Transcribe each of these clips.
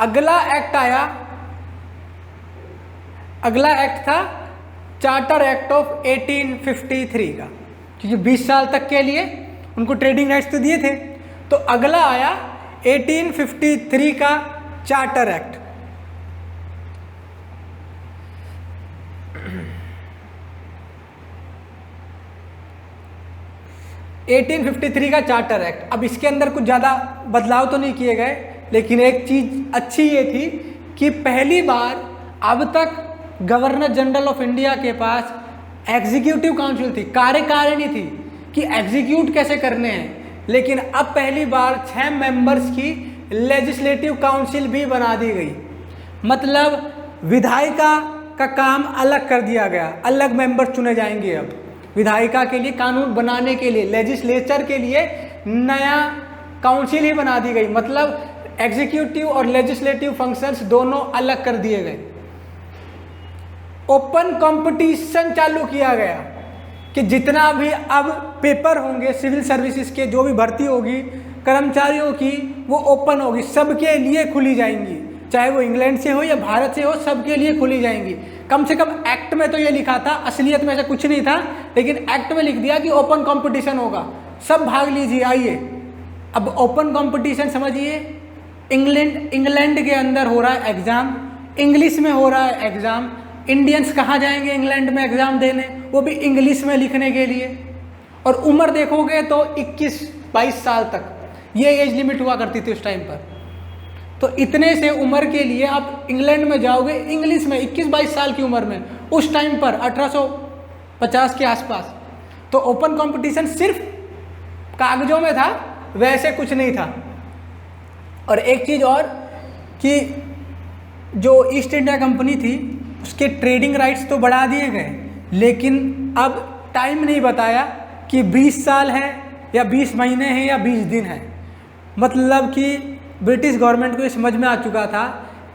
अगला एक्ट आया, अगला एक्ट था चार्टर एक्ट ऑफ 1853 का, क्योंकि 20 साल तक के लिए उनको ट्रेडिंग राइट्स तो दिए थे। तो अगला आया 1853 का चार्टर एक्ट। 1853 का चार्टर एक्ट। अब इसके अंदर कुछ ज़्यादा बदलाव तो नहीं किए गए, लेकिन एक चीज़ अच्छी ये थी कि पहली बार अब तक गवर्नर जनरल ऑफ इंडिया के पास एग्जीक्यूटिव काउंसिल थी, कार्यकारिणी थी कि एग्जीक्यूट कैसे करने हैं, लेकिन अब पहली बार 6 मेंबर्स की लेजिस्लेटिव काउंसिल भी बना दी गई। मतलब विधायिका का काम अलग कर दिया गया, अलग मेंबर चुने जाएंगे। अब विधायिका के लिए कानून बनाने के लिए लेजिस्लेचर के लिए नया काउंसिल ही बना दी गई। मतलब एग्जीक्यूटिव और लेजिस्लेटिव फंक्शंस दोनों अलग कर दिए गए। ओपन कंपटीशन चालू किया गया कि जितना भी अब पेपर होंगे सिविल सर्विसेज के, जो भी भर्ती होगी कर्मचारियों की, वो ओपन होगी, सबके लिए खुली जाएंगी, चाहे वो इंग्लैंड से हो या भारत से हो, सबके लिए खुली जाएंगी। कम से कम एक्ट में तो ये लिखा था, असलियत में ऐसा कुछ नहीं था, लेकिन एक्ट में लिख दिया कि ओपन कंपटीशन होगा, सब भाग लीजिए, आइए। अब ओपन कंपटीशन समझिए, इंग्लैंड के अंदर हो रहा है एग्जाम, इंग्लिश में हो रहा है एग्जाम। इंडियंस कहाँ जाएंगे इंग्लैंड में एग्जाम देने, वो भी इंग्लिश में लिखने के लिए। और उम्र देखोगे तो 21-22 साल तक ये एज लिमिट हुआ करती थी उस टाइम पर। तो इतने से उम्र के लिए आप इंग्लैंड में जाओगे इंग्लिश में 21-22 साल की उम्र में, उस टाइम पर 1850 के आसपास। तो ओपन कंपटीशन सिर्फ कागजों में था, वैसे कुछ नहीं था। और एक चीज़ और कि जो ईस्ट इंडिया कंपनी थी उसके ट्रेडिंग राइट्स तो बढ़ा दिए गए, लेकिन अब टाइम नहीं बताया कि 20 साल है या 20 महीने हैं या 20 दिन है। मतलब कि ब्रिटिश गवर्नमेंट को ये समझ में आ चुका था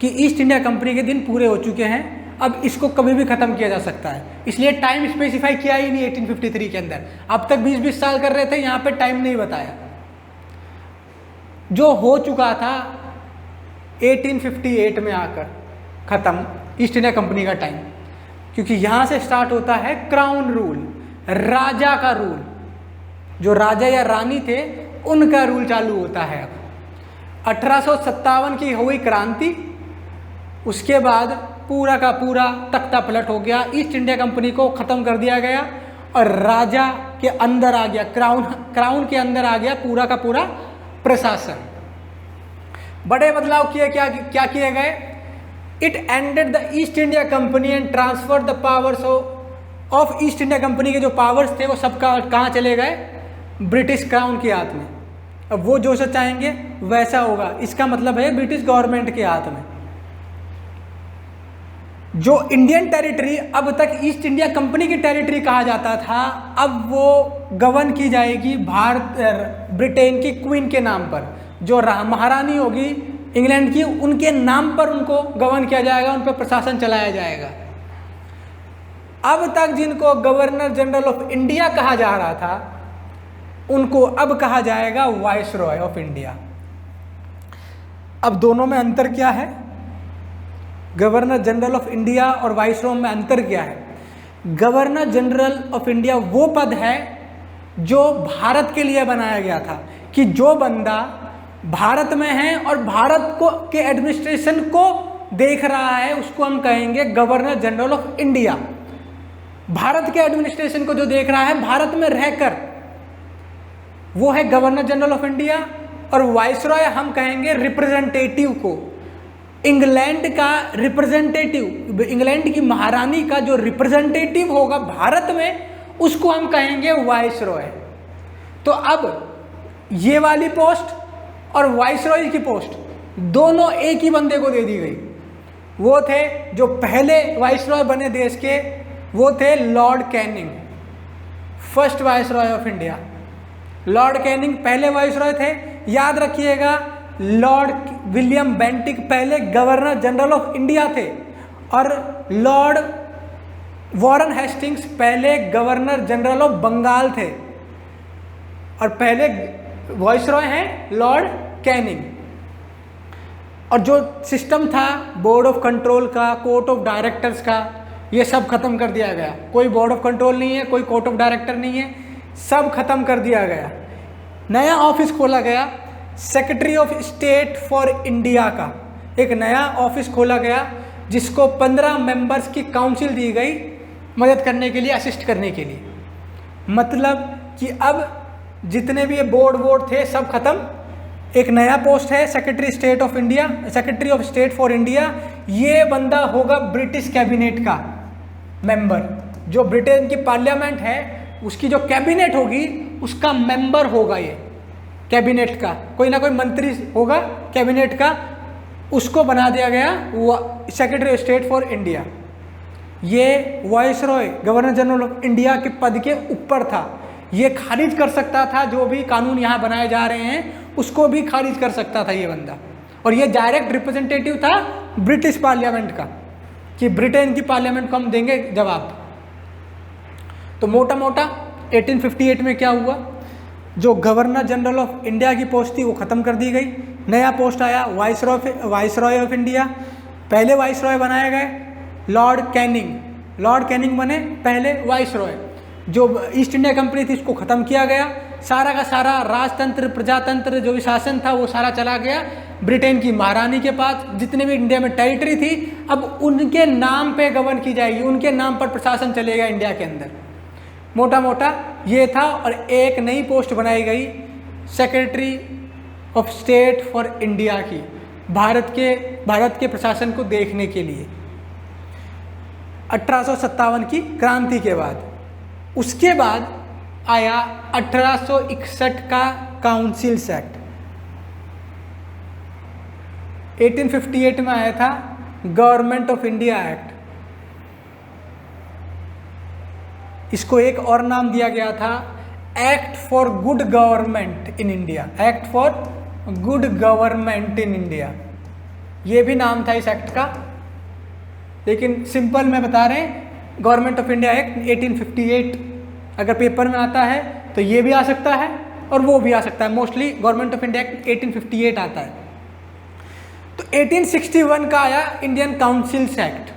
कि ईस्ट इंडिया कंपनी के दिन पूरे हो चुके हैं, अब इसको कभी भी ख़त्म किया जा सकता है, इसलिए टाइम स्पेसिफाई किया ही नहीं 1853 के अंदर। अब तक 20-20 साल कर रहे थे, यहाँ पे टाइम नहीं बताया। जो हो चुका था 1858 में आकर ख़त्म ईस्ट इंडिया कंपनी का टाइम, क्योंकि यहाँ से स्टार्ट होता है क्राउन रूल, राजा का रूल। जो राजा या रानी थे उनका रूल चालू होता है। अब 1857 की हुई क्रांति, उसके बाद पूरा का पूरा तख्ता पलट हो गया, ईस्ट इंडिया कंपनी को ख़त्म कर दिया गया और राजा के अंदर आ गया, क्राउन के अंदर आ गया पूरा का पूरा प्रशासन। बड़े बदलाव किए, क्या किए गए? It ended the east India company and transfer the powers of east India company के जो पावर्स थे वो सब कहाँ चले गए? ब्रिटिश क्राउन के हाथ में। अब वो जो सा चाहेंगे वैसा होगा, इसका मतलब है ब्रिटिश गवर्नमेंट के हाथ में। जो इंडियन टेरिटरी अब तक ईस्ट इंडिया कंपनी की टेरिटरी कहा जाता था, अब वो गवर्न की जाएगी ब्रिटेन की क्वीन के नाम पर। जो महारानी होगी इंग्लैंड की, उनके नाम पर उनको गवर्न किया जाएगा, उन पर प्रशासन चलाया जाएगा। अब तक जिनको गवर्नर जनरल ऑफ इंडिया कहा जा रहा था, उनको अब कहा जाएगा वाइसरॉय ऑफ इंडिया। अब दोनों में अंतर क्या है? गवर्नर जनरल ऑफ इंडिया और वाइसरॉय में अंतर क्या है? गवर्नर जनरल ऑफ इंडिया वो पद है जो भारत के लिए बनाया गया था, कि जो बंदा भारत में है और भारत को के एडमिनिस्ट्रेशन को देख रहा है, उसको हम कहेंगे governor general of India. Bharat के एडमिनिस्ट्रेशन को जो देख रहा है भारत में रहकर, वो है गवर्नर जनरल ऑफ इंडिया। और वाइसरॉय हम कहेंगे रिप्रेजेंटेटिव को, इंग्लैंड का रिप्रेजेंटेटिव, इंग्लैंड की महारानी का जो रिप्रेजेंटेटिव होगा भारत में, उसको हम कहेंगे वाइसरॉय। तो अब ये वाली पोस्ट और वाइसरॉय की पोस्ट दोनों एक ही बंदे को दे दी गई। वो थे जो पहले वाइसरॉय बने देश के, वो थे Lord Canning, first viceroy of India. Lord Canning पहले वाइसरॉय थे। याद रखिएगा, लॉर्ड विलियम बेंटिक पहले गवर्नर जनरल ऑफ इंडिया थे और लॉर्ड वॉरेन हेस्टिंग्स पहले गवर्नर जनरल ऑफ बंगाल थे, और पहले वाइसरॉय हैं लॉर्ड कैनिंग। और जो सिस्टम था बोर्ड ऑफ कंट्रोल का, कोर्ट ऑफ डायरेक्टर्स का, ये सब खत्म कर दिया गया। कोई बोर्ड ऑफ कंट्रोल नहीं है, कोई कोर्ट ऑफ डायरेक्टर नहीं है, सब खत्म कर दिया गया। नया ऑफिस खोला गया, secretary of state for India का एक नया ऑफिस खोला गया, जिसको 15 मेंबर्स की काउंसिल दी गई मदद करने के लिए, असिस्ट करने के लिए। मतलब कि अब जितने भी ये बोर्ड थे सब खत्म, एक नया पोस्ट है secretary state of India, secretary of state for India. ये बंदा होगा ब्रिटिश कैबिनेट का मेंबर, जो ब्रिटेन की पार्लियामेंट है उसकी जो कैबिनेट होगी उसका मेंबर होगा ये कैबिनेट का, कोई ना कोई मंत्री होगा कैबिनेट का, उसको बना दिया गया secretary of state for India. ये viceroy governor general of India के पद के ऊपर था, ये खारिज कर सकता था जो भी कानून यहाँ बनाए जा रहे हैं उसको भी खारिज कर सकता था ये बंदा। और ये डायरेक्ट रिप्रेजेंटेटिव था ब्रिटिश पार्लियामेंट का, कि ब्रिटेन की पार्लियामेंट को हम देंगे जवाब। तो मोटा मोटा 1858 में क्या हुआ, जो गवर्नर जनरल ऑफ इंडिया की पोस्ट थी वो ख़त्म कर दी गई, नया पोस्ट आया वाइसरॉय ऑफ इंडिया। पहले वाइसरॉय बनाए गए लॉर्ड कैनिंग बने पहले वाइसरॉय। जो ईस्ट इंडिया कंपनी थी उसको ख़त्म किया गया, सारा का सारा राजतंत्र प्रजातंत्र जो भी शासन था वो सारा चला गया ब्रिटेन की महारानी के पास। जितने भी इंडिया में टेरिटरी थी अब उनके नाम पे गवर्न की जाएगी, उनके नाम पर प्रशासन चलेगा इंडिया के अंदर। मोटा मोटा ये था। और एक नई पोस्ट बनाई गई secretary of state for India की, भारत के प्रशासन को देखने के लिए 1857 की क्रांति के बाद। उसके बाद आया 1861 का काउंसिल्स एक्ट। 1858 में आया था गवर्नमेंट ऑफ इंडिया एक्ट। इसको एक और नाम दिया गया था act for good government in India, act for good government in India, ये भी नाम था इस एक्ट का। लेकिन सिंपल में बता रहे हैं गवर्नमेंट ऑफ इंडिया एक्ट 1858, अगर पेपर में आता है तो ये भी आ सकता है और वो भी आ सकता है। Mostly government of India act 1858 आता है। तो 1861 का आया Indian councils act.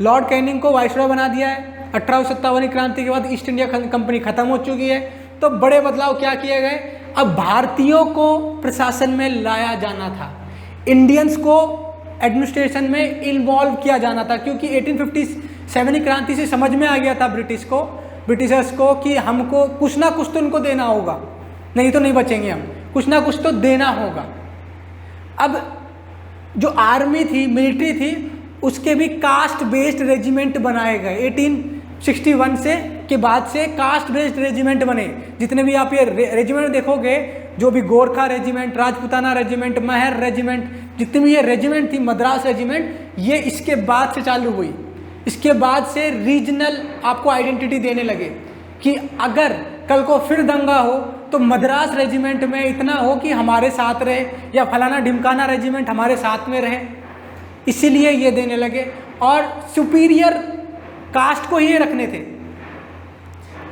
Lord Canning को वाइसरॉय बना दिया है। 1857 की क्रांति के बाद ईस्ट इंडिया कंपनी खत्म हो चुकी है, तो बड़े बदलाव क्या किए गए, अब भारतीयों को प्रशासन में लाया जाना था, इंडियंस को एडमिनिस्ट्रेशन में इन्वॉल्व किया जाना था। क्योंकि 1857 की क्रांति से समझ में आ गया था ब्रिटिशर्स को कि हमको कुछ ना कुछ तो उनको देना होगा, नहीं तो नहीं बचेंगे हम, कुछ ना कुछ तो देना होगा। अब जो आर्मी थी, मिलिट्री थी, उसके भी कास्ट बेस्ड रेजिमेंट बनाए गए। 1861 से के बाद से कास्ट बेस्ड रेजिमेंट बने। जितने भी आप ये रेजिमेंट देखोगे, जो भी गोरखा रेजिमेंट, राजपुताना रेजिमेंट, महर रेजिमेंट, जितनी भी ये रेजिमेंट थी, मद्रास रेजिमेंट, ये इसके बाद से चालू हुई। इसके बाद से रीजनल आपको आइडेंटिटी देने लगे कि अगर कल को फिर दंगा हो तो मद्रास रेजिमेंट में इतना हो कि हमारे साथ रहे, या फलाना ढिमकाना रेजिमेंट हमारे साथ में रहे, इसीलिए ये देने लगे। और सुपीरियर कास्ट को ही रखने थे।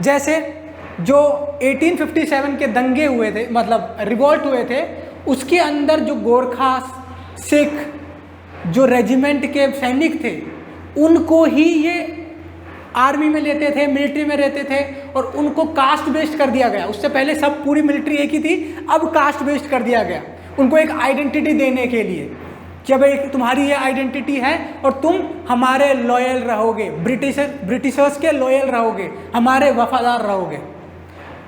जैसे जो 1857 के दंगे हुए थे, मतलब रिवॉल्ट हुए थे, उसके अंदर जो गोरखा, सिख, जो रेजिमेंट के सैनिक थे, उनको ही ये आर्मी में लेते थे, मिलिट्री में रहते थे, और उनको कास्ट बेस्ड कर दिया गया। उससे पहले सब पूरी मिलिट्री एक ही थी, अब कास्ट बेस्ड कर दिया गया उनको एक आइडेंटिटी देने के लिए कि भाई तुम्हारी ये आइडेंटिटी है और तुम हमारे लॉयल रहोगे, ब्रिटिशर्स के लॉयल रहोगे, हमारे वफादार रहोगे।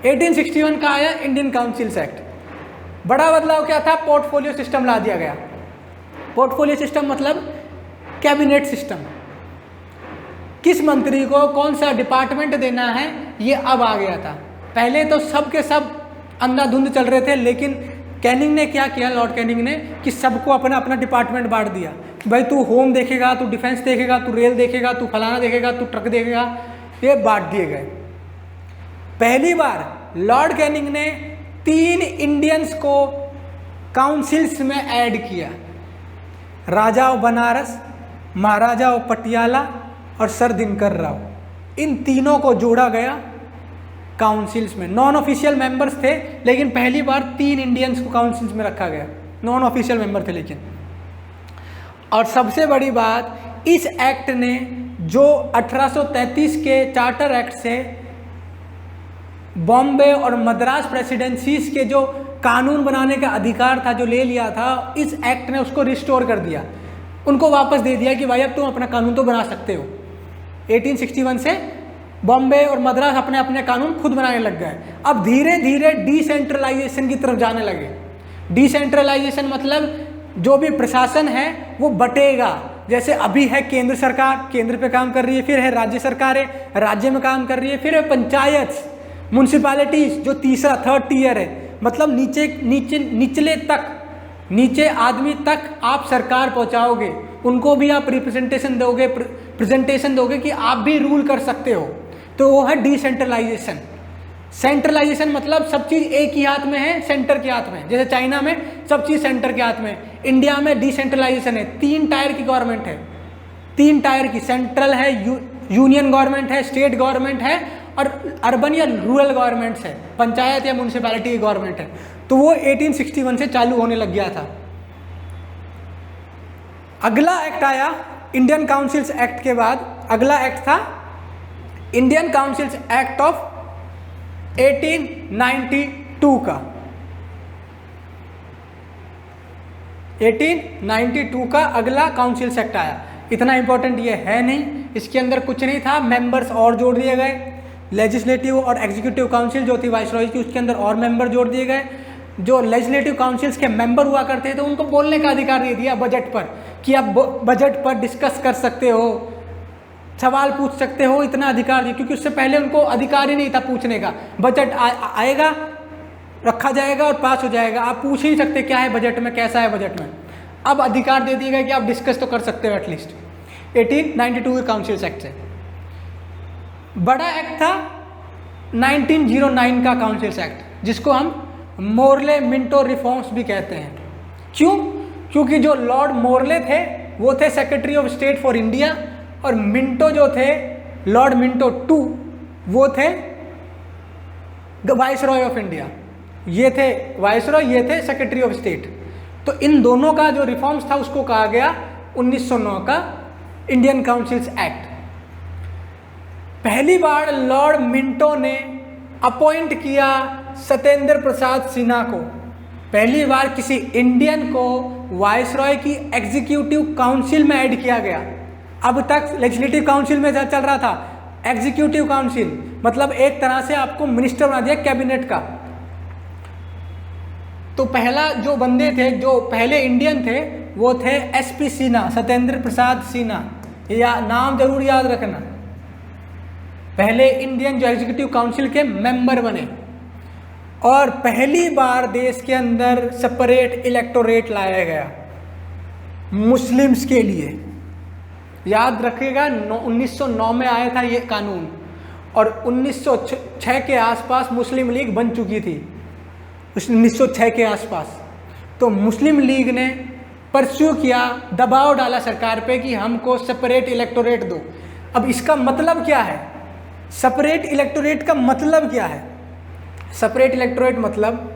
1861 का आया इंडियन काउंसिल्स एक्ट। बड़ा बदलाव क्या था, पोर्टफोलियो सिस्टम ला दिया गया। पोर्टफोलियो सिस्टम मतलब कैबिनेट सिस्टम, किस मंत्री को कौन सा डिपार्टमेंट देना है ये अब आ गया था। पहले तो सब के सब अंधाधुंध चल रहे थे, लेकिन कैनिंग ने क्या किया, लॉर्ड कैनिंग ने, कि सबको अपना अपना डिपार्टमेंट बांट दिया। भाई तू होम देखेगा, तू डिफेंस देखेगा, तू रेल देखेगा, तू फलाना देखेगा, तू ट्रक देखेगा, ये बांट दिए गए। पहली बार लॉर्ड कैनिंग ने 3 इंडियंस को काउंसिल्स में ऐड किया, राजा ऑफ बनारस, महाराजा ऑफ पटियाला और सर दिनकर राव। इन तीनों को जोड़ा गया काउंसिल्स में। नॉन ऑफिशियल मेंबर्स थे, लेकिन पहली बार 3 इंडियंस को काउंसिल्स में रखा गया। नॉन ऑफिशियल मेंबर थे लेकिन। और सबसे बड़ी बात, इस एक्ट ने जो 1833 के चार्टर एक्ट से बॉम्बे और मद्रास प्रेसिडेंसीज के जो कानून बनाने का अधिकार था जो ले लिया था, इस एक्ट ने उसको रिस्टोर कर दिया, उनको वापस दे दिया कि भाई अब तुम अपना कानून तो बना सकते हो। 1861 से बॉम्बे और मद्रास अपने अपने कानून खुद बनाने लग गए। अब धीरे धीरे डिसेंट्रलाइजेशन की तरफ जाने लगे। डिसेंट्रलाइजेशन मतलब जो भी प्रशासन है वो बटेगा। जैसे अभी है केंद्र सरकार, केंद्र पे काम कर रही है, फिर है राज्य सरकार है, राज्य में काम कर रही है, फिर है पंचायत, म्यूनसिपैलिटीज जो तीसरा थर्ड टीयर है, मतलब निचले तक, नीचे आदमी तक आप सरकार पहुंचाओगे, उनको भी आप रिप्रेजेंटेशन दोगे, प्रेजेंटेशन दोगे कि आप भी रूल कर सकते हो। तो वो है डिसेंट्रलाइजेशन। सेंट्रलाइजेशन मतलब सब चीज एक ही हाथ में है, सेंटर के हाथ में। जैसे चाइना में सब चीज सेंटर के हाथ में, इंडिया में डिसेंट्रलाइजेशन है। 3 टायर की गवर्नमेंट है, 3 टायर की, सेंट्रल है, यूनियन गवर्नमेंट है, स्टेट गवर्नमेंट है, और अर्बन या रूरल गवर्नमेंट्स है, पंचायत या म्यूनसिपैलिटी की गवर्नमेंट है। तो वो 1861 से चालू होने लग गया था। अगला एक्ट आया इंडियन काउंसिल्स एक्ट के बाद, अगला एक्ट था इंडियन काउंसिल्स एक्ट ऑफ 1892 का। 1892 का अगला काउंसिल्स एक्ट आया। इतना इंपॉर्टेंट ये है नहीं, इसके अंदर कुछ नहीं था, मेंबर्स और जोड़ दिए गए। लेजिस्लेटिव और एग्जीक्यूटिव काउंसिल जो थी वाइसरॉय की, उसके अंदर और मेंबर जोड़ दिए गए। जो लेजिस्लेटिव काउंसिल्स के मेंबर हुआ करते थे उनको बोलने का अधिकार दे दिया बजट पर, कि आप बजट पर डिस्कस कर सकते हो, सवाल पूछ सकते हो, इतना अधिकार दिया। क्योंकि उससे पहले उनको अधिकार ही नहीं था पूछने का। बजट आएगा, रखा जाएगा और पास हो जाएगा, आप पूछ ही नहीं सकते क्या है बजट में, कैसा है बजट में। अब अधिकार दे दिया गया कि आप डिस्कस तो कर सकते हो एटलीस्ट। 1892 के काउंसिल्स एक्ट से। बड़ा एक्ट था 1909 का काउंसिल्स एक्ट, जिसको हम मोरले मिंटो रिफॉर्म्स भी कहते हैं। क्यों? क्योंकि जो लॉर्ड मोरले थे वो थे secretary of state for India, और मिंटो जो थे, लॉर्ड मिंटो टू, वो थे वाइसरॉय ऑफ इंडिया। ये थे वाइसरॉय, ये थे सेक्रेटरी ऑफ स्टेट। तो इन दोनों का जो रिफॉर्म्स था उसको कहा गया 1909 का इंडियन काउंसिल्स एक्ट। पहली बार लॉर्ड मिंटो ने अपॉइंट किया सत्येंद्र प्रसाद सिन्हा को। पहली बार किसी इंडियन को वाइसरॉय की एग्जीक्यूटिव काउंसिल में ऐड किया गया। अब तक लेजिस्लेटिव काउंसिल में चल रहा था, एग्जीक्यूटिव काउंसिल मतलब एक तरह से आपको मिनिस्टर बना दिया कैबिनेट का। तो पहला जो बंदे थे, जो पहले इंडियन थे, वो थे एसपी सिन्हा, सत्येंद्र प्रसाद सिन्हा। या नाम जरूर याद रखना। पहले इंडियन जो एग्जीक्यूटिव काउंसिल के मेंबर बने। और पहली बार देश के अंदर सेपरेट इलेक्टोरेट लाया गया मुस्लिम्स के लिए। याद रखिएगा 1909 में आया था ये कानून, और 1906 के आसपास मुस्लिम लीग बन चुकी थी, 1906 के आसपास। तो मुस्लिम लीग ने परस्यू किया, दबाव डाला सरकार पे कि हमको सेपरेट इलेक्टोरेट दो। अब इसका मतलब क्या है? सेपरेट इलेक्टोरेट का मतलब क्या है? सेपरेट इलेक्टोरेट मतलब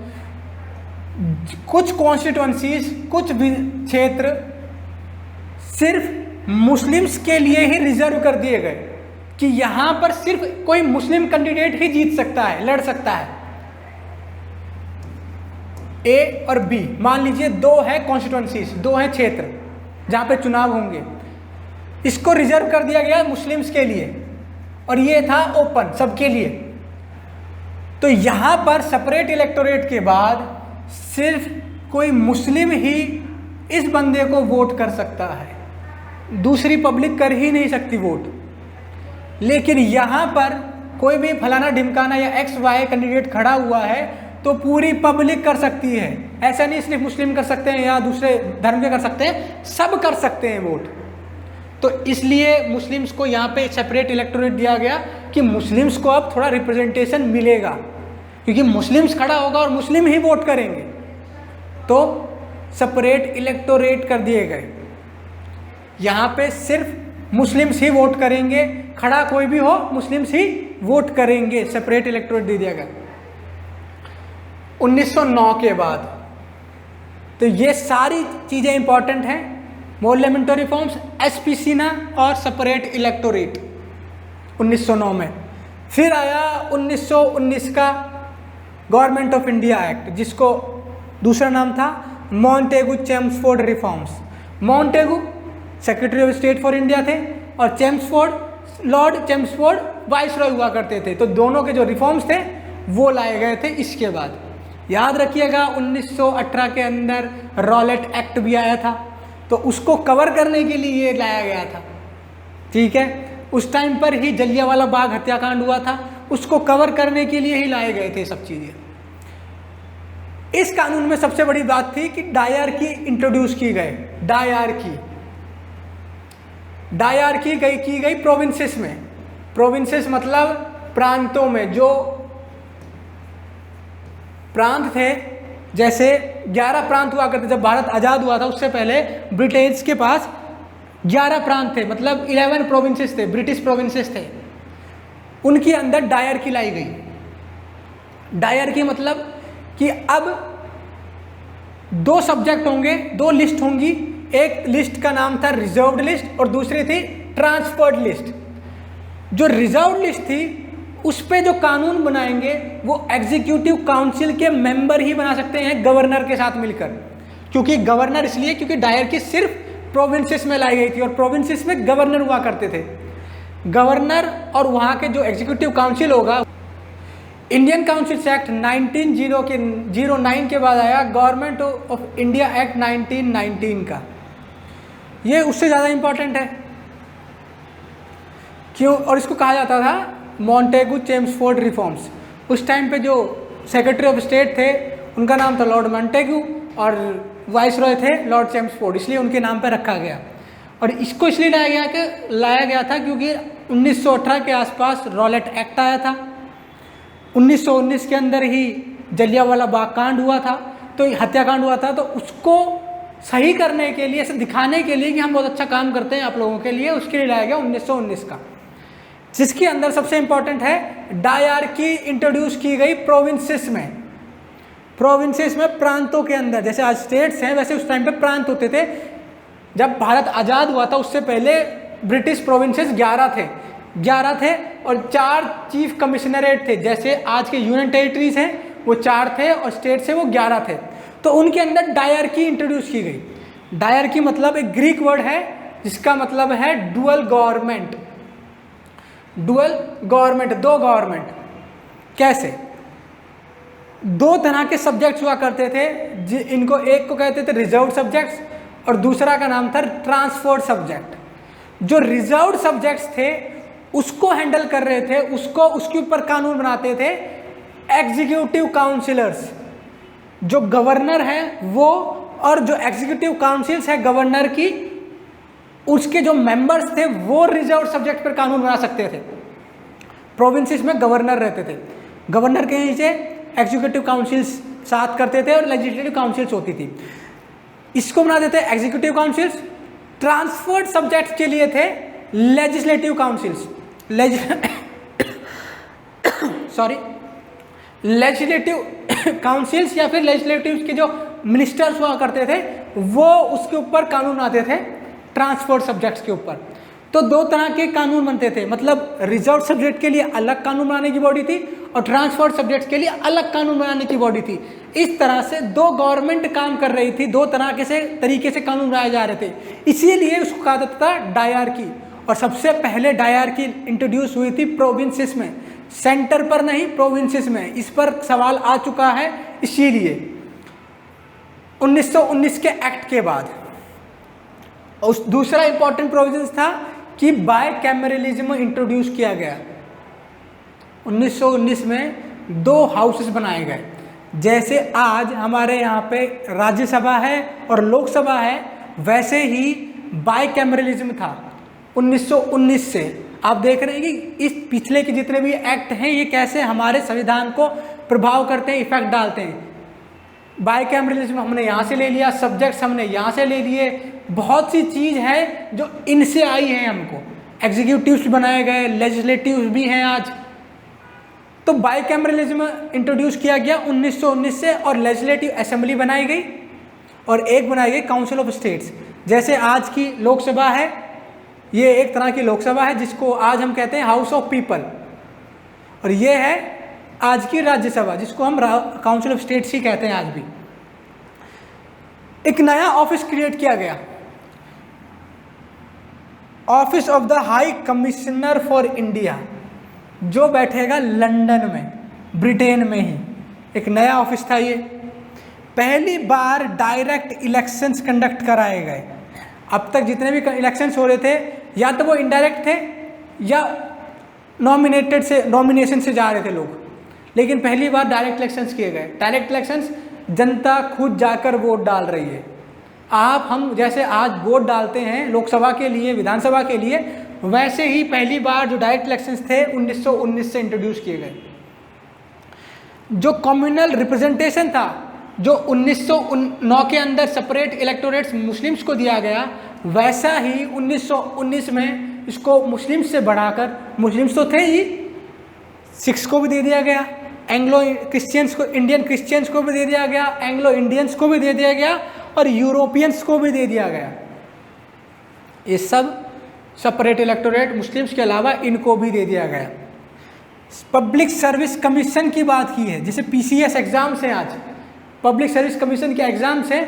कुछ कॉन्स्टिट्यूएंसीज, कुछ क्षेत्र सिर्फ मुस्लिम्स के लिए ही रिजर्व कर दिए गए, कि यहां पर सिर्फ कोई मुस्लिम कैंडिडेट ही जीत सकता है, लड़ सकता है। ए और बी, मान लीजिए 2 है कॉन्स्टिट्यूएंसीज, 2 है क्षेत्र जहां पे चुनाव होंगे, इसको रिजर्व कर दिया गया मुस्लिम्स के लिए, और ये था ओपन सबके लिए। तो यहां पर सेपरेट इलेक्टोरेट के बाद सिर्फ कोई मुस्लिम ही इस बंदे को वोट कर सकता है, दूसरी पब्लिक कर ही नहीं सकती वोट। लेकिन यहां पर कोई भी फलाना ढिमकाना या XY कैंडिडेट खड़ा हुआ है तो पूरी पब्लिक कर सकती है। ऐसा नहीं सिर्फ मुस्लिम कर सकते हैं या दूसरे धर्म के कर सकते हैं, सब कर सकते हैं वोट। तो इसलिए मुस्लिम्स को यहाँ पे सेपरेट इलेक्टोरेट दिया गया कि मुस्लिम्स को अब थोड़ा रिप्रेजेंटेशन मिलेगा, क्योंकि मुस्लिम्स खड़ा होगा और मुस्लिम ही वोट करेंगे। तो सेपरेट इलेक्टोरेट कर दिए गए, यहाँ पे सिर्फ मुस्लिम्स ही वोट करेंगे, खड़ा कोई भी हो मुस्लिम्स ही वोट करेंगे, सेपरेट इलेक्टोरेट दे दिया गया 1909 के बाद। तो तो ये सारी चीज़ें इंपॉर्टेंट हैं, पार्लियामेंट्री रिफॉर्म्स, एसपीसीना और सेपरेट इलेक्टोरेट 1909 में। फिर आया 1919 का गवर्नमेंट ऑफ इंडिया एक्ट, जिसको दूसरा नाम था Montagu Chelmsford reforms. Montagu secretary of state for India थे और चेम्सफोर्ड लॉर्ड चेम्सफोर्ड वाइसरॉय हुआ करते थे। तो दोनों के जो रिफॉर्म्स थे वो लाए गए थे इसके बाद। याद रखिएगा 1918 के अंदर रॉलेट एक्ट भी आया था, तो उसको कवर करने के लिए ये लाया गया था। ठीक है, उस टाइम पर ही जलियांवाला बाग हत्याकांड हुआ था, उसको कवर करने के लिए ही लाए गए थे सब चीज़ें। इस कानून में सबसे बड़ी बात थी कि डायरकी इंट्रोड्यूस की गए। डायरकी की गई प्रोविंसेस में। प्रोविंसेस मतलब प्रांतों में। जो प्रांत थे, जैसे 11 प्रांत हुआ करते, जब भारत आज़ाद हुआ था उससे पहले ब्रिटिश के पास 11 प्रांत थे, मतलब 11 प्रोविंसेस थे, ब्रिटिश प्रोविंसेस थे। उनके अंदर डायरकी लाई गई। डायरकी मतलब कि अब 2 सब्जेक्ट होंगे, 2 लिस्ट होंगी। एक लिस्ट का नाम था रिजर्व्ड लिस्ट और दूसरी थी ट्रांसफर्ड लिस्ट। जो रिजर्व्ड लिस्ट थी उस पे जो कानून बनाएंगे वो एग्जीक्यूटिव काउंसिल के मेंबर ही बना सकते हैं, गवर्नर के साथ मिलकर। क्योंकि गवर्नर इसलिए क्योंकि डायरकी सिर्फ प्रोविंसेस में लाई गई थी और प्रोविंसेस में गवर्नर हुआ करते थे। गवर्नर और वहाँ के जो एग्जीक्यूटिव काउंसिल होगा, इंडियन काउंसिल्स एक्ट 1909 के बाद आया गवर्नमेंट ऑफ इंडिया एक्ट 1919 का। ये उससे ज़्यादा इम्पोर्टेंट है। क्यों? और इसको कहा जाता था मॉन्टेगू चेम्सफोर्ड रिफॉर्म्स। उस टाइम पे जो सेक्रेटरी ऑफ स्टेट थे उनका नाम था लॉर्ड मॉन्टेगू और वाइसरॉय थे लॉर्ड चेम्सफोर्ड, इसलिए उनके नाम पे रखा गया। और इसको इसलिए लाया गया था क्योंकि 1918 के आसपास रॉलेट एक्ट आया था। 1919 के अंदर ही जलियांवाला बाग कांड हुआ था, तो हत्याकांड हुआ था। तो उसको सही करने के लिए, ऐसे दिखाने के लिए कि हम बहुत अच्छा काम करते हैं आप लोगों के लिए, उसके लिए लाया गया 1919 का, जिसके अंदर सबसे इंपॉर्टेंट है डायरकी इंट्रोड्यूस की गई प्रोविंसेस में। प्रोविंसेस में प्रांतों के अंदर, जैसे आज स्टेट्स हैं वैसे उस टाइम पे प्रांत होते थे। जब भारत आज़ाद हुआ था उससे पहले ब्रिटिश प्रोविंसेस 11 थे और 4 चीफ कमिश्नरेट थे। जैसे आज के यूनियन टेरिटरीज हैं वो 4 थे और स्टेट्स हैं वो 11 थे। तो उनके अंदर डायरकी इंट्रोड्यूस की गई। डायरकी मतलब एक ग्रीक वर्ड है जिसका मतलब है dual government. Dual government, 2 government. कैसे? 2 तरह के सब्जेक्ट्स हुआ करते थे। इनको एक को कहते थे रिजर्व्ड सब्जेक्ट्स और दूसरा का नाम था ट्रांसफर्ड सब्जेक्ट। जो रिजर्व्ड सब्जेक्ट्स थे उसको हैंडल कर रहे थे, उसके ऊपर कानून बनाते थे एग्जीक्यूटिव काउंसिलर्स, जो गवर्नर हैं वो, और जो एग्जीक्यूटिव काउंसिल्स है गवर्नर की, उसके जो मेंबर्स थे वो रिजर्व सब्जेक्ट पर कानून बना सकते थे। प्रोविंसेस में गवर्नर रहते थे, गवर्नर के नीचे एग्जीक्यूटिव काउंसिल्स साथ करते थे और लेजिस्लेटिव काउंसिल्स होती थी। इसको बना देते एग्जीक्यूटिव काउंसिल्स। ट्रांसफर्ड सब्जेक्ट्स के लिए थे लेजिस्लेटिव काउंसिल्स। लेजिस्लेटिव काउंसिल्स या फिर लेजिस्लेटिव के जो मिनिस्टर्स हुआ करते थे वो उसके ऊपर कानून आते थे ट्रांसफर्ड सब्जेक्ट्स के ऊपर। तो 2 तरह के कानून बनते थे, मतलब रिजर्व सब्जेक्ट के लिए अलग कानून बनाने की बॉडी थी और ट्रांसफर्ड सब्जेक्ट्स के लिए अलग कानून बनाने की बॉडी थी। इस तरह से 2 गवर्नमेंट काम कर रही थी, 2 तरह के तरीके से कानून बनाए जा रहे थे। इसीलिए उसको कहा जाता था डायरकी। और सबसे पहले डायरकी इंट्रोड्यूस हुई थी प्रोविंसेस में, सेंटर पर नहीं, प्रोविंसेस में। इस पर सवाल आ चुका है, इसीलिए 1919 के एक्ट के बाद। उस दूसरा इंपॉर्टेंट प्रोविजन था कि बायकैमरलिज्म इंट्रोड्यूस किया गया। 1919 में 2 हाउसेस बनाए गए। जैसे आज हमारे यहाँ पे राज्यसभा है और लोकसभा है, वैसे ही बायकैमरलिज्म था 1919 से। आप देख रहे हैं कि इस पिछले के जितने भी एक्ट हैं ये कैसे हमारे संविधान को प्रभाव करते हैं, इफेक्ट डालते हैं। बायकैमरलिज्म हमने यहाँ से ले लिया, सब्जेक्ट्स हमने यहाँ से ले लिए, बहुत सी चीज़ है जो इनसे आई है हमको। एग्जीक्यूटिव्स बनाए गए, लेजिस्लेटिव्स भी हैं आज। तो बायकैमरलिज्म इंट्रोड्यूस किया गया 1919 से और लेजिस्लेटिव असेंबली बनाई गई और एक बनाई गई काउंसिल ऑफ स्टेट्स। जैसे आज की लोकसभा है, ये एक तरह की लोकसभा है जिसको आज हम कहते हैं हाउस ऑफ पीपल, और ये है आज की राज्यसभा जिसको हम काउंसिल ऑफ स्टेट्स ही कहते हैं आज भी। एक नया ऑफिस क्रिएट किया गया, office of the high commissioner for India, जो बैठेगा लंदन में, ब्रिटेन में ही। एक नया ऑफिस था ये। पहली बार डायरेक्ट इलेक्शंस कंडक्ट कराए गए। अब तक जितने भी इलेक्शंस हो रहे थे या तो वो इनडायरेक्ट थे या नॉमिनेशन से जा रहे थे लोग, लेकिन पहली बार डायरेक्ट इलेक्शंस किए गए। डायरेक्ट इलेक्शंस जनता खुद जाकर वोट डाल रही है। हम जैसे आज वोट डालते हैं लोकसभा के लिए, विधानसभा के लिए, वैसे ही पहली बार जो डायरेक्ट इलेक्शंस थे 1919 से इंट्रोड्यूस किए गए। जो कम्युनल रिप्रेजेंटेशन था, जो 1909 के अंदर सेपरेट इलेक्टोरेट्स मुस्लिम्स को दिया गया, वैसा ही 1919 में इसको मुस्लिम्स से बढ़ाकर, मुस्लिम्स तो थे ही, सिख्स को भी दे दिया गया, एंग्लो क्रिश्चियंस को, इंडियन क्रिश्चियंस को भी दे दिया गया, एंग्लो इंडियंस को भी दे दिया गया और यूरोपियंस को भी दे दिया गया। ये सब सेपरेट इलेक्टोरेट मुस्लिम्स के अलावा इनको भी दे दिया गया। पब्लिक सर्विस कमीशन की बात की है, जैसे पीसीएस एग्जाम्स हैं आज, पब्लिक सर्विस कमीशन के एग्जाम्स हैं,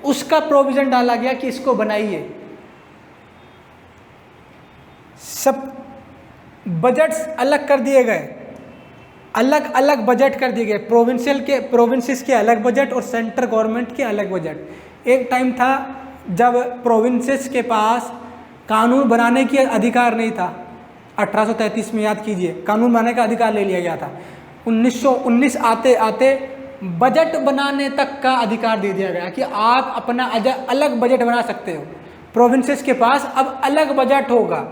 उसका प्रोविजन डाला गया कि इसको बनाइए। सब बजट्स अलग कर दिए गए, अलग अलग बजट कर दिए गए, प्रोविंसेस के अलग बजट और सेंट्रल गवर्नमेंट के अलग बजट। एक टाइम था जब प्रोविंसेस के पास कानून बनाने की अधिकार नहीं था। 1833 में याद कीजिए, कानून बनाने का अधिकार ले लिया गया था। 1919 आते आते बजट बनाने तक का अधिकार दे दिया गया कि आप अपना अलग बजट बना सकते हो। प्रोविंसेस के पास अब अलग बजट होगा,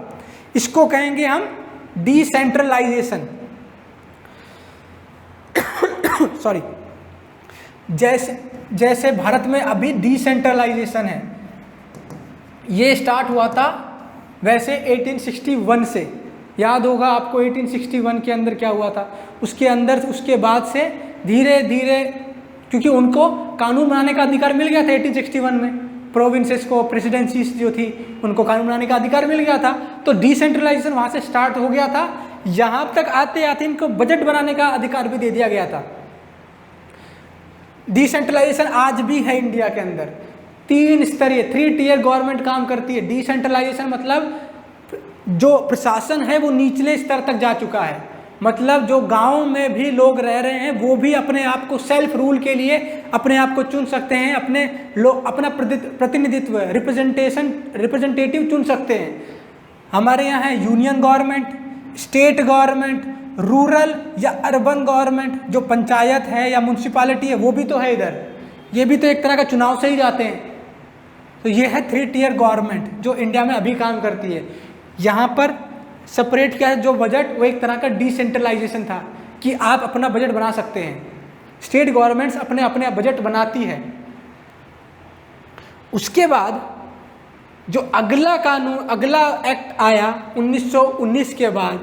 इसको कहेंगे हम डिसेंट्रलाइजेशन। सॉरी, जैसे भारत में अभी डिसेंट्रलाइजेशन है, ये स्टार्ट हुआ था वैसे 1861 से। याद होगा आपको 1861 के अंदर क्या हुआ था। उसके बाद से धीरे धीरे, क्योंकि उनको कानून बनाने का अधिकार मिल गया था 1861 में, प्रोविंसेस को, प्रेसिडेंसीज जो थी उनको कानून बनाने का अधिकार मिल गया था, तो डिसेंट्रलाइजेशन वहाँ से स्टार्ट हो गया था। यहाँ तक आते आते इनको बजट बनाने का अधिकार भी दे दिया गया था। डिसेंट्रलाइजेशन आज भी है इंडिया के अंदर। 3 स्तरीय 3 टियर गवर्नमेंट काम करती है। डिसेंट्रलाइजेशन मतलब जो प्रशासन है वो निचले स्तर तक जा चुका है, मतलब जो गांव में भी लोग रह रहे हैं वो भी अपने आप को सेल्फ रूल के लिए अपने आप को चुन सकते हैं, अपना प्रतिनिधित्व रिप्रेजेंटेटिव चुन सकते हैं। हमारे यहाँ है union government, state government, rural या अर्बन गवर्नमेंट, जो पंचायत है या म्यूनसिपालिटी है वो भी तो है इधर, ये भी तो एक तरह का चुनाव से ही जाते हैं। तो ये है 3 टियर गवर्नमेंट जो इंडिया में अभी काम करती है। यहाँ पर सेपरेट क्या है, जो बजट वो एक तरह का डिसेंट्रलाइजेशन था कि आप अपना बजट बना सकते हैं। स्टेट गवर्नमेंट्स अपने अपने बजट बनाती है। उसके बाद जो अगला एक्ट आया 1919 के बाद,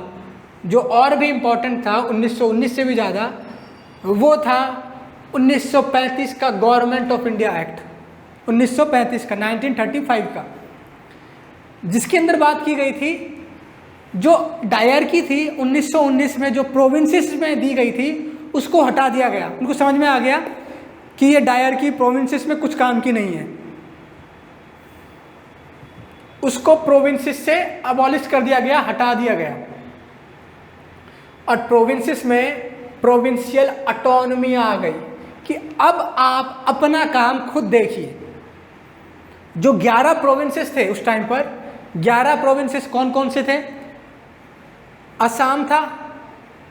जो और भी इम्पोर्टेंट था 1919 से भी ज़्यादा, वो था 1935 का गवर्नमेंट ऑफ इंडिया एक्ट, 1935 का, 1935 का, जिसके अंदर बात की गई थी जो डायरकी थी 1919 में, जो प्रोविंसेस में दी गई थी उसको हटा दिया गया। उनको समझ में आ गया कि ये डायरकी प्रोविंसेस में कुछ काम की नहीं है, उसको प्रोविंसेस से अबॉलिश कर दिया गया, हटा दिया गया। और प्रोविंसेस में प्रोविंशियल ऑटोनॉमी आ गई कि अब आप अपना काम खुद देखिए। जो 11 प्रोविंसेस थे उस टाइम पर, 11 प्रोविंसेस कौन कौन से थे? असम था,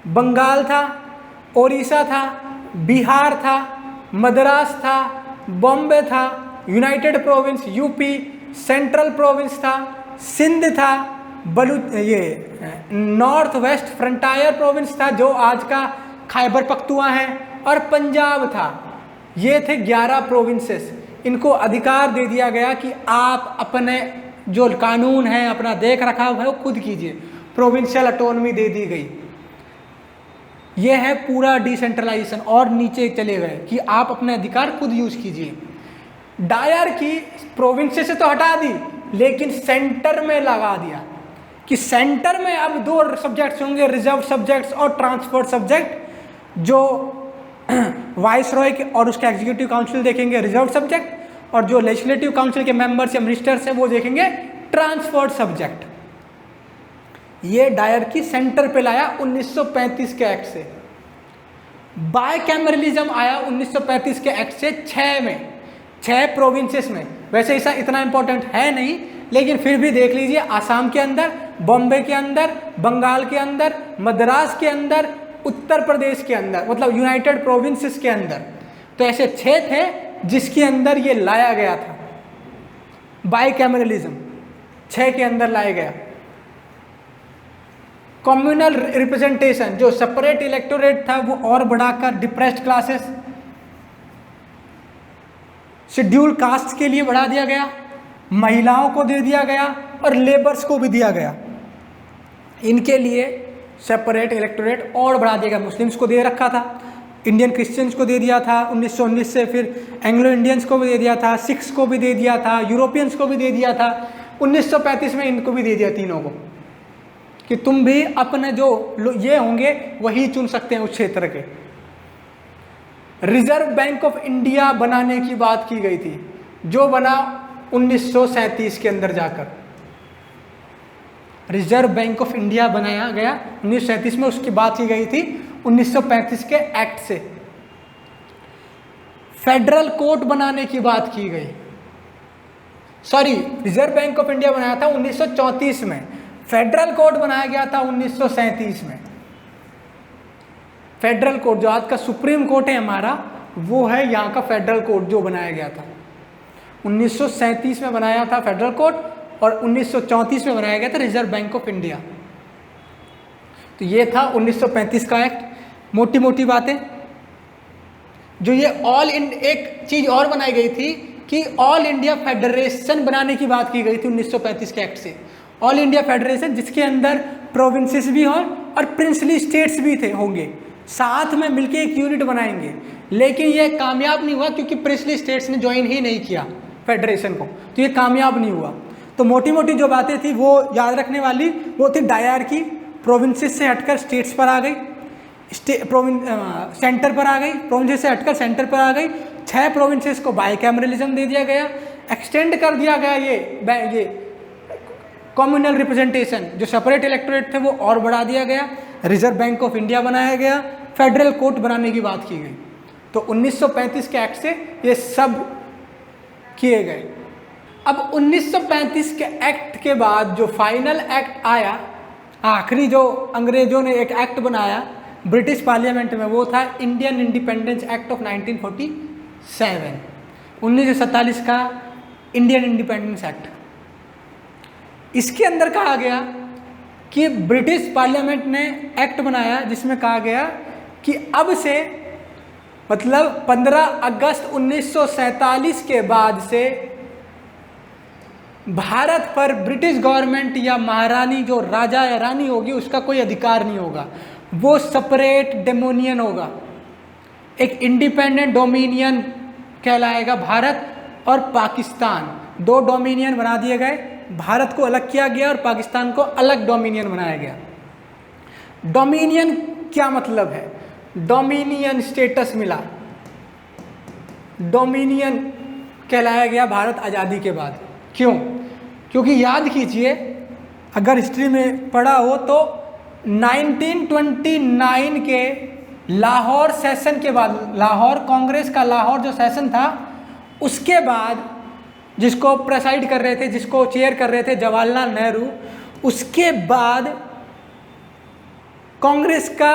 बंगाल था, ओडिशा था, बिहार था, मद्रास था, बॉम्बे था, United province UP, central province था, सिंध था, नॉर्थ वेस्ट फ्रंटायर प्रोविंस था जो आज का खैबर पख्तूनख्वा है, और पंजाब था। ये थे 11 प्रोविंसेस। इनको अधिकार दे दिया गया कि आप अपने जो कानून है, अपना देख रखाव है वो खुद कीजिए। प्रोविंशियल ऑटोनॉमी दे दी गई। यह है पूरा डिसेंट्रलाइजेशन। और नीचे चले गए कि आप अपने अधिकार खुद यूज कीजिए। डायर की प्रोविंस से तो हटा दी, लेकिन सेंटर में लगा दिया कि सेंटर में अब 2 सब्जेक्ट्स होंगे, रिजर्व सब्जेक्ट्स और ट्रांसपोर्ट सब्जेक्ट। जो वाइस रॉय के और उसके एग्जीक्यूटिव काउंसिल देखेंगे रिजर्व सब्जेक्ट, और जो लेजिस्लेटिव काउंसिल के मेंबर्स या मिनिस्टर्स हैं वो देखेंगे ट्रांसपोर्ट सब्जेक्ट। ये डायर की सेंटर पे लाया 1935 के एक्ट से। बायकैमरलिज्म आया 1935 के एक्ट से 6 प्रोविंसेस में। वैसे ऐसा इतना इंपॉर्टेंट है नहीं, लेकिन फिर भी देख लीजिए, आसाम के अंदर, बॉम्बे के अंदर, बंगाल के अंदर, मद्रास के अंदर, उत्तर प्रदेश के अंदर, मतलब यूनाइटेड प्रोविंसेस के अंदर। तो ऐसे 6 थे जिसके अंदर ये लाया गया था बायकैमरलिज्म, 6 के अंदर लाया गया। कम्युनल रिप्रेजेंटेशन, जो सेपरेट इलेक्टोरेट था वो और बढ़ाकर डिप्रेस्ड क्लासेस, शेड्यूल कास्ट के लिए बढ़ा दिया गया, महिलाओं को दे दिया गया और लेबर्स को भी दिया गया। इनके लिए सेपरेट इलेक्टोरेट और बढ़ा दिया गया। मुस्लिम्स को दे रखा था, इंडियन क्रिश्चियंस को दे दिया था 1919 से, फिर एंग्लो इंडियंस को भी दे दिया था, सिख्स को भी दे दिया था, यूरोपियंस को भी दे दिया था। 1935 में इनको भी दे दिया, तीनों को, कि तुम भी अपने जो ये होंगे वही चुन सकते हैं उस क्षेत्र के। रिजर्व बैंक ऑफ इंडिया बनाने की बात की गई थी, जो बना 1937 के अंदर जाकर। रिजर्व बैंक ऑफ इंडिया बनाया गया 1937 में, उसकी बात की गई थी 1935 के एक्ट से। फेडरल कोर्ट बनाने की बात की गई, sorry, reserve bank of India बनाया था 1934 में, फेडरल कोर्ट बनाया गया था 1937 में। फेडरल कोर्ट जो आज का सुप्रीम कोर्ट है हमारा, वो है यहाँ का फेडरल कोर्ट जो बनाया गया था। 1937 में बनाया था फेडरल कोर्ट और 1934 में बनाया गया था रिजर्व बैंक ऑफ इंडिया। तो ये था 1935 का एक्ट। मोटी मोटी बातें जो ये एक चीज़ और बनाई गई थी कि ऑल इंडिया फेडरेशन बनाने की बात की गई थी 1935 के एक्ट से। ऑल इंडिया फेडरेशन जिसके अंदर प्रोविंसेस भी हों और प्रिंसली स्टेट्स भी होंगे, साथ में मिलके एक यूनिट बनाएंगे। लेकिन ये कामयाब नहीं हुआ क्योंकि प्रिंसली स्टेट्स ने ज्वाइन ही नहीं किया फेडरेशन को, तो ये कामयाब नहीं हुआ। तो मोटी मोटी जो बातें थी वो याद रखने वाली, वो थी डायर की प्रोविंसेस से हटकर स्टेट्स पर आ गई, सेंटर पर आ गई, प्रोविंसेस से हटकर सेंटर पर आ गई। 6 प्रोविंसेस को बायकैमरलिज्म दे दिया गया, एक्सटेंड कर दिया गया ये कम्युनल रिप्रेजेंटेशन, जो सेपरेट इलेक्टोरेट थे वो और बढ़ा दिया गया, रिजर्व बैंक ऑफ इंडिया बनाया गया, फेडरल कोर्ट बनाने की बात की गई। तो 1935 के एक्ट से ये सब किए गए। अब 1935 के एक्ट के बाद जो फाइनल एक्ट आया, आखिरी जो अंग्रेजों ने एक एक्ट बनाया ब्रिटिश पार्लियामेंट में, वो था इंडियन इंडिपेंडेंस एक्ट ऑफ 1947, 1947 का इंडियन इंडिपेंडेंस एक्ट। इसके अंदर कहा गया कि ब्रिटिश पार्लियामेंट ने एक्ट बनाया जिसमें कहा गया कि अब से मतलब 15 अगस्त 1947 के बाद से भारत पर ब्रिटिश गवर्नमेंट या महारानी जो राजा या रानी होगी उसका कोई अधिकार नहीं होगा, वो सेपरेट डोमिनियन होगा, एक इंडिपेंडेंट डोमिनियन कहलाएगा। भारत और पाकिस्तान 2 डोमिनियन बना दिए गए, भारत को अलग किया गया और पाकिस्तान को अलग डोमिनियन बनाया गया। डोमिनियन क्या मतलब है? डोमिनियन स्टेटस मिला, डोमिनियन कहलाया गया भारत आज़ादी के बाद। क्यों? क्योंकि याद कीजिए, अगर हिस्ट्री में पढ़ा हो तो 1929 के लाहौर सेशन के बाद, लाहौर कांग्रेस का लाहौर जो सेशन था उसके बाद, जिसको प्रेसाइड कर रहे थे, जिसको चेयर कर रहे थे जवाहरलाल नेहरू, उसके बाद कांग्रेस का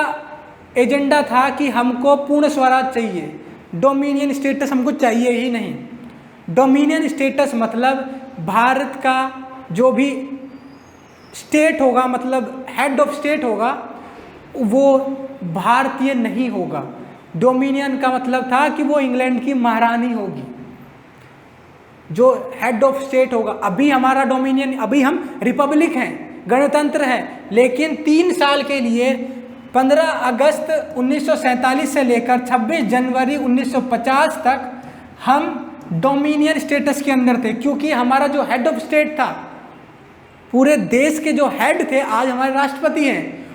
एजेंडा था कि हमको पूर्ण स्वराज चाहिए, डोमिनियन स्टेटस हमको चाहिए ही नहीं। डोमिनियन स्टेटस मतलब भारत का जो भी स्टेट होगा, मतलब हेड ऑफ स्टेट होगा, वो भारतीय नहीं होगा। डोमिनियन का मतलब था कि वो इंग्लैंड की महारानी होगी जो हेड ऑफ स्टेट होगा। अभी हमारा डोमिनियन, अभी हम रिपब्लिक हैं, गणतंत्र है, लेकिन 3 साल के लिए 15 अगस्त 1947 से लेकर 26 जनवरी 1950 तक हम डोमिनियन स्टेटस के अंदर थे, क्योंकि हमारा जो हेड ऑफ स्टेट था, पूरे देश के जो हेड थे आज हमारे राष्ट्रपति हैं,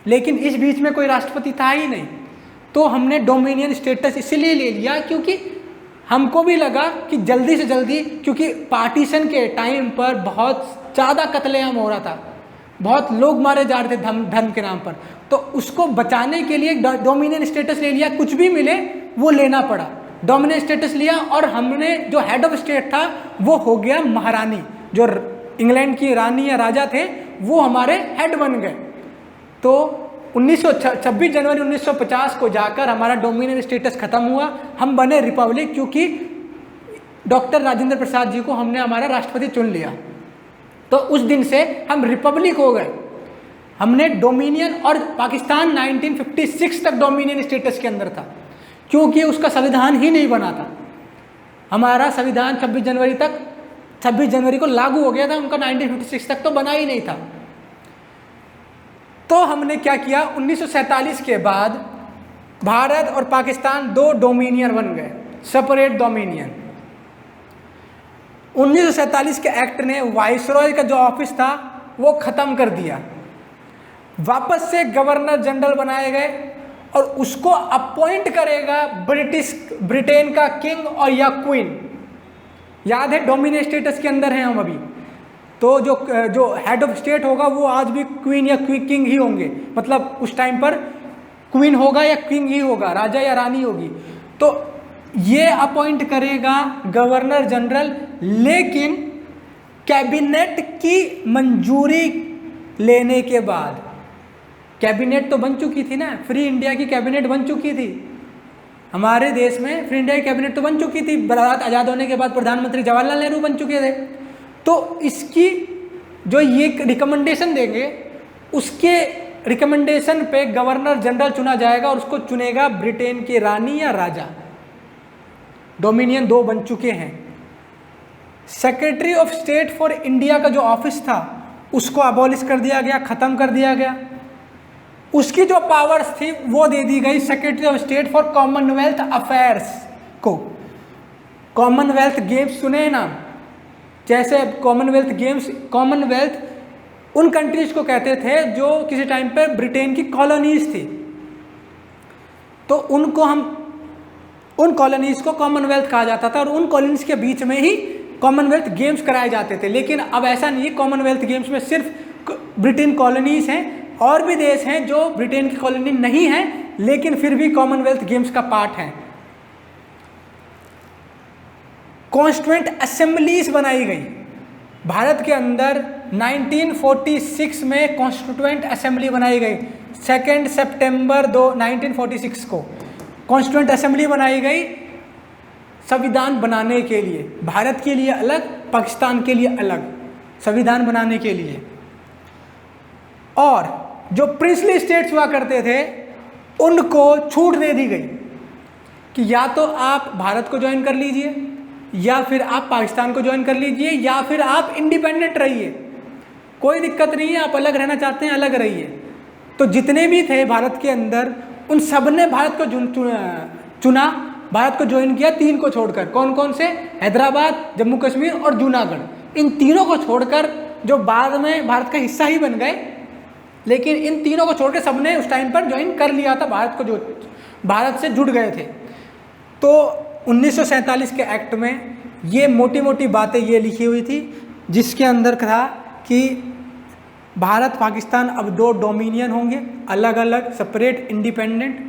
लेकिन इस बीच में कोई राष्ट्रपति था ही नहीं। तो हमने डोमिनियन स्टेटस इसलिए ले लिया क्योंकि हमको भी लगा कि जल्दी से जल्दी, क्योंकि पार्टीशन के टाइम पर बहुत ज़्यादा कत्लेआम हो रहा था, बहुत लोग मारे जा रहे थे धर्म के नाम पर, तो उसको बचाने के लिए डोमिनियन स्टेटस ले लिया। कुछ भी मिले वो लेना पड़ा, डोमिनियन स्टेटस लिया। और हमने जो हेड ऑफ स्टेट था वो हो गया महारानी, जो इंग्लैंड की रानी या राजा थे वो हमारे हेड बन गए। तो 26 जनवरी 1950 को जाकर हमारा डोमिनियन स्टेटस खत्म हुआ, हम बने रिपब्लिक, क्योंकि डॉक्टर राजेंद्र प्रसाद जी को हमने हमारा राष्ट्रपति चुन लिया। तो उस दिन से हम रिपब्लिक हो गए। हमने डोमिनियन, और पाकिस्तान 1956 तक डोमिनियन स्टेटस के अंदर था, क्योंकि उसका संविधान ही नहीं बना था। हमारा संविधान 26 जनवरी को लागू हो गया था, उनका 1956 तक तो बना ही नहीं था। तो हमने क्या किया, 1947 के बाद भारत और पाकिस्तान 2 डोमिनियन बन गए, सेपरेट डोमिनियन। 1947 के एक्ट ने वाइसरॉय का जो ऑफिस था वो खत्म कर दिया, वापस से गवर्नर जनरल बनाए गए, और उसको अपॉइंट करेगा ब्रिटेन का किंग और या क्वीन। याद है डोमिनियन स्टेटस के अंदर हैं हम अभी, तो जो हेड ऑफ स्टेट होगा वो आज भी क्वीन या किंग ही होंगे, मतलब उस टाइम पर क्वीन होगा या किंग ही होगा, राजा या रानी होगी। तो ये अपॉइंट करेगा गवर्नर जनरल, लेकिन कैबिनेट की मंजूरी लेने के बाद। कैबिनेट तो बन चुकी थी ना, फ्री इंडिया की कैबिनेट बन चुकी थी हमारे देश में, फ्री इंडिया की कैबिनेट तो बन चुकी थी। भारत आज़ाद होने के बाद प्रधानमंत्री जवाहरलाल नेहरू बन चुके थे। तो इसकी जो ये रिकमेंडेशन देंगे, उसके रिकमेंडेशन पे गवर्नर जनरल चुना जाएगा, और उसको चुनेगा ब्रिटेन की रानी या राजा। डोमिनियन 2 बन चुके हैं। Secretary of state for India का जो ऑफिस था उसको अबॉलिश कर दिया गया, ख़त्म कर दिया गया। उसकी जो पावर्स थी वो दे दी गई secretary of state for Commonwealth affairs को। कॉमनवेल्थ गेम्स सुने हैं नाम, जैसे कॉमनवेल्थ उन कंट्रीज को कहते थे जो किसी टाइम पर ब्रिटेन की कॉलोनीज थी, तो उन कॉलोनीज को कॉमनवेल्थ कहा जाता था, और उन कॉलोनीज के बीच में ही कॉमनवेल्थ गेम्स कराए जाते थे। लेकिन अब ऐसा नहीं है, कॉमनवेल्थ गेम्स में सिर्फ ब्रिटेन कॉलोनीज हैं, और भी देश हैं जो ब्रिटेन की कॉलोनी नहीं है लेकिन फिर भी कॉमनवेल्थ गेम्स का पार्ट हैं। कॉन्स्टिट्यूएंट असेंबलीज बनाई गई भारत के अंदर। 1946 में कॉन्स्टिट्यूएंट असेंबली बनाई गई, 2 सितंबर 1946 को कॉन्स्टिट्यूएंट असेंबली बनाई गई संविधान बनाने के लिए, भारत के लिए अलग, पाकिस्तान के लिए अलग संविधान बनाने के लिए। और जो प्रिंसली स्टेट्स हुआ करते थे उनको छूट दे दी गई कि या तो आप भारत को ज्वाइन कर लीजिए, या फिर आप पाकिस्तान को ज्वाइन कर लीजिए, या फिर आप इंडिपेंडेंट रहिए, कोई दिक्कत नहीं है, आप अलग रहना चाहते हैं अलग रहिए। तो जितने भी थे भारत के अंदर उन सब ने भारत को चुना, भारत को ज्वाइन किया, 3 को छोड़कर। कौन कौन से? हैदराबाद, जम्मू कश्मीर और जूनागढ़। इन तीनों को छोड़कर, जो बाद में भारत का हिस्सा ही बन गए, लेकिन इन तीनों को छोड़कर सबने उस टाइम पर ज्वाइन कर लिया था भारत को, जो भारत से जुड़ गए थे। तो 1947 के एक्ट में ये मोटी मोटी बातें ये लिखी हुई थी, जिसके अंदर था कि भारत पाकिस्तान अब 2 डोमिनियन होंगे, अलग अलग, सेपरेट, इंडिपेंडेंट।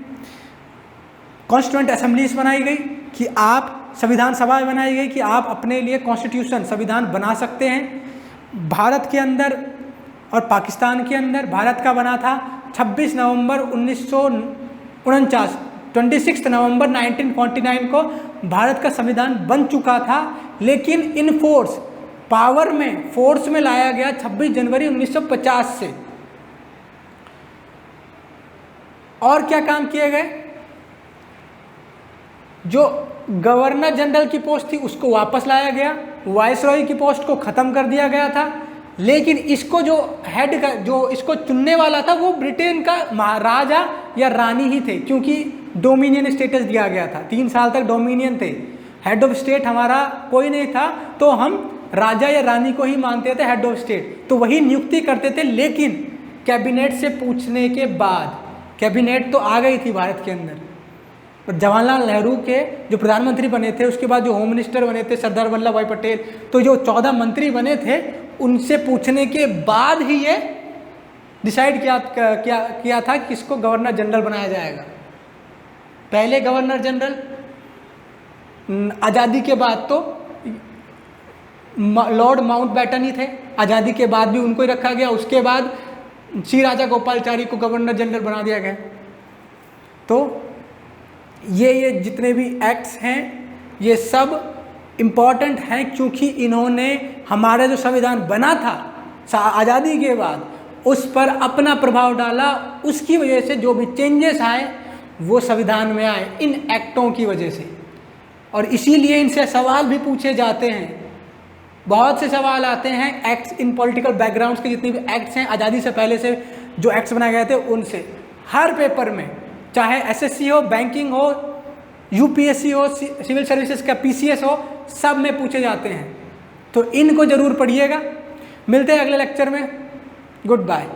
कॉन्स्टिट्यूएंट असेंबलीज बनाई गई कि आप, संविधान सभा बनाई गई कि आप अपने लिए कॉन्स्टिट्यूशन, संविधान बना सकते हैं। भारत के अंदर और पाकिस्तान के अंदर भारत का बना था 26 नवंबर 1949, 26 नवंबर 1949 को भारत का संविधान बन चुका था, लेकिन इन फोर्स, पावर में, फोर्स में लाया गया 26 जनवरी 1950 से। और क्या काम किए गए? जो गवर्नर जनरल की पोस्ट थी उसको वापस लाया गया, वाइसरॉय की पोस्ट को ख़त्म कर दिया गया था, लेकिन इसको जो हेड का, जो इसको चुनने वाला था वो ब्रिटेन का महाराजा या रानी ही थे, क्योंकि डोमिनियन स्टेटस दिया गया था, 3 साल तक डोमिनियन थे। हेड ऑफ स्टेट हमारा कोई नहीं था, तो हम राजा या रानी को ही मानते थे हेड ऑफ स्टेट, तो वही नियुक्ति करते थे। लेकिन कैबिनेट से पूछने के बाद, कैबिनेट तो आ गई थी भारत के अंदर, पर जवाहरलाल नेहरू के जो प्रधानमंत्री बने थे, उसके बाद जो होम मिनिस्टर बने थे सरदार वल्लभ भाई पटेल, तो जो 14 मंत्री बने थे उनसे पूछने के बाद ही ये डिसाइड किया था कि किसको गवर्नर जनरल बनाया जाएगा। पहले गवर्नर जनरल आज़ादी के बाद तो लॉर्ड माउंटबेटन ही थे, आज़ादी के बाद भी उनको ही रखा गया। उसके बाद श्री राजा गोपालाचारी को गवर्नर जनरल बना दिया गया। तो ये जितने भी एक्ट्स हैं ये सब इम्पॉर्टेंट हैं, क्योंकि इन्होंने हमारा जो संविधान बना था आज़ादी के बाद उस पर अपना प्रभाव डाला। उसकी वजह से जो भी चेंजेस आए वो संविधान में आए इन एक्टों की वजह से, और इसीलिए इनसे सवाल भी पूछे जाते हैं। बहुत से सवाल आते हैं एक्ट्स इन पॉलिटिकल बैकग्राउंड्स के, जितने भी एक्ट्स हैं आज़ादी से पहले से जो एक्ट्स बनाए गए थे उनसे, हर पेपर में, चाहे एसएससी हो, बैंकिंग हो, यूपीएससी हो, सिविल सर्विसेज का पीसीएस हो, सब में पूछे जाते हैं। तो इनको जरूर पढ़िएगा। मिलते हैं अगले लेक्चर में। Good bye.